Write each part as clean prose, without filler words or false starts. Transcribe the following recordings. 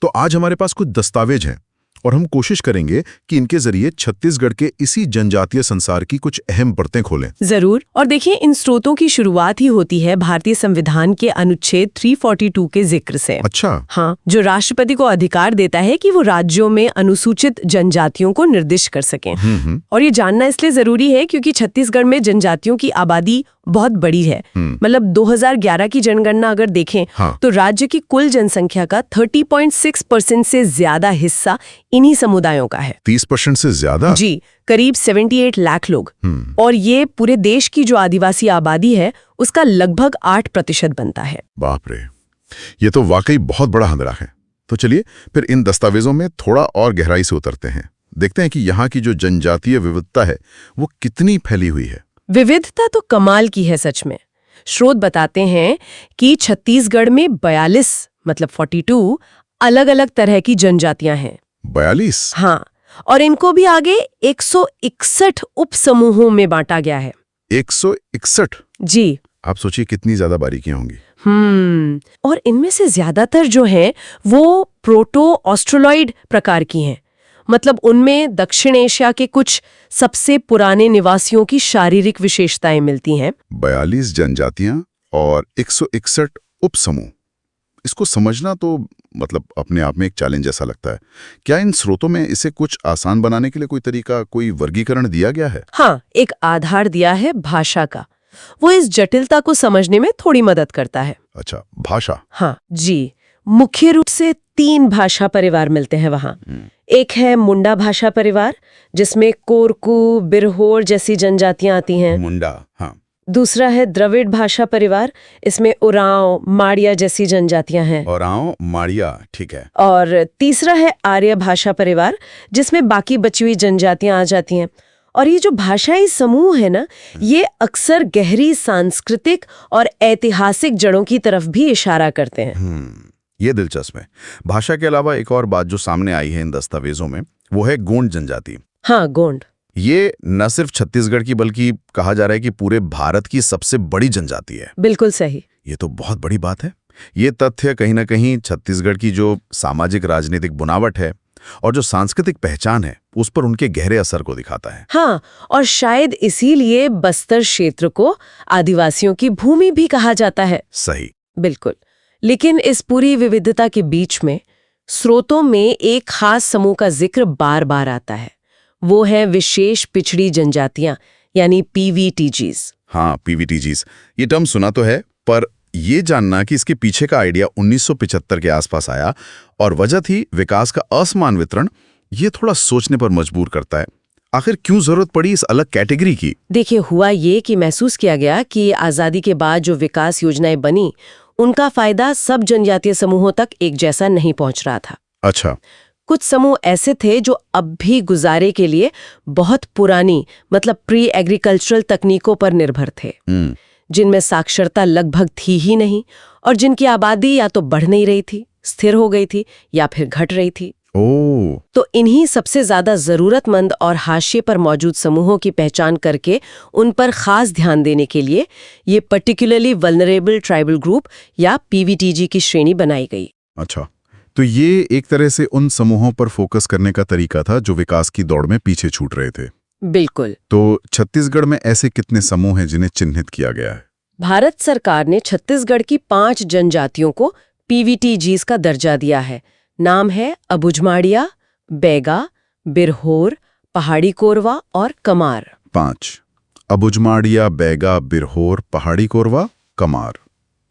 तो आज हमारे पास कुछ दस्तावेज हैं और हम कोशिश करेंगे कि इनके जरिए छत्तीसगढ़ के इसी जनजातीय संसार की कुछ अहम परतें खोलें। जरूर। और देखिए, इन स्रोतों की शुरुआत ही होती है भारतीय संविधान के अनुच्छेद 342 के जिक्र से। अच्छा। हाँ, जो राष्ट्रपति को अधिकार देता है कि वो राज्यों में अनुसूचित जनजातियों को निर्दिष्ट कर सकें। और ये जानना इसलिए जरूरी है क्योंकि छत्तीसगढ़ में जनजातियों की आबादी बहुत बड़ी है। मतलब 2011 की जनगणना अगर देखें तो राज्य की कुल जनसंख्या का 30.6% से ज्यादा हिस्सा इन्हीं समुदायों का है। 30% से ज्यादा? जी, करीब 78 लाख लोग। और ये पूरे देश की जो आदिवासी आबादी है उसका लगभग 8% बनता है। बाप रे, ये तो वाकई बहुत बड़ा हमला है। तो चलिए फिर इन दस्तावेजों में थोड़ा और गहराई से उतरते हैं। देखते हैं कि यहाँ की जो जनजातीय विविधता है वो कितनी फैली हुई है। विविधता तो कमाल की है सच में। स्रोत बताते हैं कि छत्तीसगढ़ में 42 मतलब 42 अलग अलग तरह की जनजातियां हैं। 42? हाँ, और इनको भी आगे 161 उप समूहों में बांटा गया है। 161? जी। आप सोचिए कितनी ज्यादा बारीकियां होंगी। और इनमें से ज्यादातर जो हैं वो प्रोटो ऑस्ट्रोलॉइड प्रकार की हैं। मतलब उनमें दक्षिण एशिया के कुछ सबसे पुराने निवासियों की शारीरिक विशेषताएं मिलती हैं। 42 जनजातियां और 161 उपसमूह, इसको समझना तो मतलब अपने आप में एक चैलेंज जैसा लगता है। क्या इन स्रोतों में इसे कुछ आसान बनाने के लिए कोई तरीका, कोई वर्गीकरण दिया गया है? हाँ, एक आधार दिया है भाषा का। वो इस जटिलता को समझने में थोड़ी मदद करता है। अच्छा, भाषा। हाँ जी, मुख्य रूप से 3 भाषा परिवार मिलते हैं वहाँ। एक है मुंडा भाषा परिवार, जिसमें कोरकू, बिरहोर जैसी जनजातियां आती हैं। मुंडा, हाँ। दूसरा है द्रविड़ भाषा परिवार, इसमें उरांव, माड़िया जैसी जनजातियां हैं। उरांव, माड़िया, ठीक है। और तीसरा है आर्य भाषा परिवार, जिसमें बाकी बची हुई जनजातियां आ जाती हैं। और ये जो भाषाई समूह है ना, ये अक्सर गहरी सांस्कृतिक और ऐतिहासिक जड़ों की तरफ भी इशारा करते हैं। ये दिलचस्प है। भाषा के अलावा एक और बात जो सामने आई है इन दस्तावेजों में, वो है गोंड जनजाति। हाँ, गोंड। ये न सिर्फ छत्तीसगढ़ की बल्कि कहा जा रहा है कि पूरे भारत की सबसे बड़ी जनजाति है। बिल्कुल सही। ये तो बहुत बड़ी बात है। ये तथ्य कहीं ना कहीं छत्तीसगढ़ की जो सामाजिक राजनीतिक बुनावट है और जो सांस्कृतिक पहचान है उस पर उनके गहरे असर को दिखाता है। हाँ, और शायद इसीलिए बस्तर क्षेत्र को आदिवासियों की भूमि भी कहा जाता है। सही। बिल्कुल। लेकिन इस पूरी विविधता के बीच में स्रोतों में एक खास समूह का जिक्र बार बार आता है। वो है विशेष पिछड़ी जनजातियां, यानी PVTGs। हाँ, PVTGs, ये टर्म सुना तो है, पर ये जानना कि इसके पीछे का आइडिया 1975 के आसपास आया और वजह थी विकास का असमान वितरण, ये थोड़ा सोचने पर मजबूर करता है। आखिर क्यों जरूरत पड़ी इस अलग कैटेगरी की? देखिए, हुआ ये कि महसूस किया गया कि आजादी के बाद जो विकास योजनाएं बनी उनका फायदा सब जनजातीय समूहों तक एक जैसा नहीं पहुंच रहा था। अच्छा। कुछ समूह ऐसे थे जो अब भी गुजारे के लिए बहुत पुरानी मतलब प्री एग्रीकल्चरल तकनीकों पर निर्भर थे, जिनमें साक्षरता लगभग थी ही नहीं और जिनकी आबादी या तो बढ़ नहीं रही थी, स्थिर हो गई थी या फिर घट रही थी। तो इन्हीं सबसे ज्यादा जरूरतमंद और हाशिए पर मौजूद समूहों की पहचान करके उन पर खास ध्यान देने के लिए ये पर्टिकुलरली वल्नरेबल ट्राइबल ग्रुप या PVTG की श्रेणी बनाई गई। अच्छा, तो ये एक तरह से उन समूहों पर फोकस करने का तरीका था जो विकास की दौड़ में पीछे छूट रहे थे। बिल्कुल। तो छत्तीसगढ़ में ऐसे कितने समूह हैं जिन्हें चिन्हित किया गया है? भारत सरकार ने छत्तीसगढ़ की 5 जनजातियों को PVTGs का दर्जा दिया है। नाम है अबुझमाड़िया, बैगा, बिरहोर, पहाड़ी कोरवा और कमार। 5 अबुझमाड़िया, बैगा, बिरहोर, पहाड़ी कोरवा, कमार।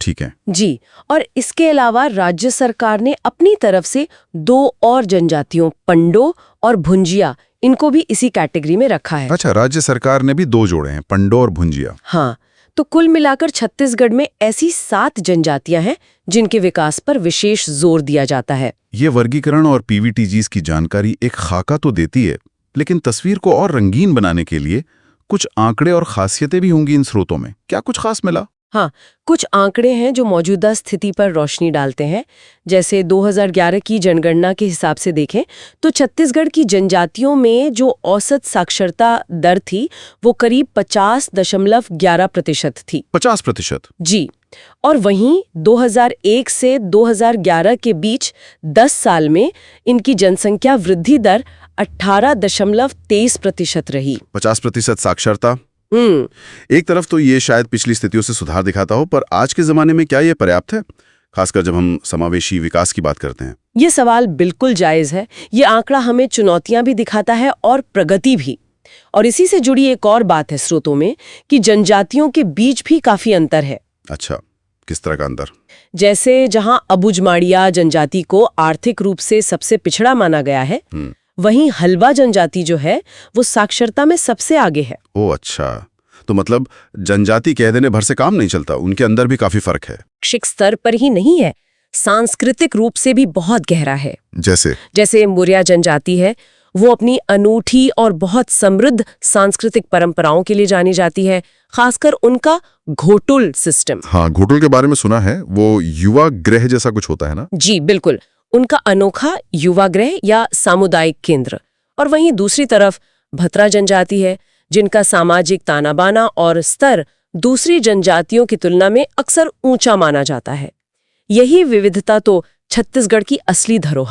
ठीक है जी। और इसके अलावा राज्य सरकार ने अपनी तरफ से 2 और जनजातियों पंडो और भुंजिया, इनको भी इसी कैटेगरी में रखा है। अच्छा, राज्य सरकार ने भी 2 जोड़े हैं, पंडो और भुंजिया। हाँ, तो कुल मिलाकर छत्तीसगढ़ में ऐसी 7 जनजातियां हैं जिनके विकास पर विशेष जोर दिया जाता है। ये वर्गीकरण और PVTGs की जानकारी एक खाका तो देती है, लेकिन तस्वीर को और रंगीन बनाने के लिए कुछ आंकड़े और खासियतें भी होंगी इन स्रोतों में। क्या कुछ खास मिला? हाँ, कुछ आंकड़े हैं जो मौजूदा स्थिति पर रोशनी डालते हैं। जैसे 2011 की जनगणना के हिसाब से देखें तो छत्तीसगढ़ की जनजातियों में जो औसत साक्षरता दर थी वो करीब 50.11% थी। 50%? जी। और वहीं 2001 से 2011 के बीच 10 साल में इनकी जनसंख्या वृद्धि दर 18.23% रही। 50% साक्षरता। एक तरफ तो ये शायद पिछली स्थितियों से सुधार दिखाता हो, पर आज के जमाने में क्या ये पर्याप्त है, खासकर जब हम समावेशी विकास की बात करते हैं? ये सवाल बिल्कुल जायज है। ये आंकड़ा हमें चुनौतियां भी दिखाता है और प्रगति भी। और इसी से जुड़ी एक और बात है स्रोतों में कि जनजातियों के बीच भी काफी अंतर है। अच्छा, किस तरह का अंतर? जैसे जहां अबुझमाड़िया जनजाति को आर्थिक रूप से सबसे पिछड़ा माना गया है, वहीं हल्बा जनजाति जो है वो साक्षरता में सबसे आगे है। ओह अच्छा, तो मतलब जनजाति कह देने भर से काम नहीं चलता, उनके अंदर भी काफी फर्क है। शैक्षिक स्तर पर ही नहीं है, सांस्कृतिक रूप से भी बहुत गहरा है। जैसे मुरिया जनजाति है, वो अपनी अनूठी और बहुत समृद्ध सांस्कृतिक परंपराओं के लिए जानी जाती है, खासकर उनका घोटुल सिस्टम। हाँ, घोटुल के बारे में सुना है, वो युवा गृह जैसा कुछ होता है ना? जी बिल्कुल, उनका अनोखा युवा गृह या सामुदायिक केंद्र। और वहीं दूसरी तरफ भतरा जनजाति है, जिनका सामाजिक तानाबाना और स्तर दूसरी जनजातियों की तुलना में अक्सर ऊंचा माना जाता है। यही विविधता तो छत्तीसगढ़ की असली धरोहर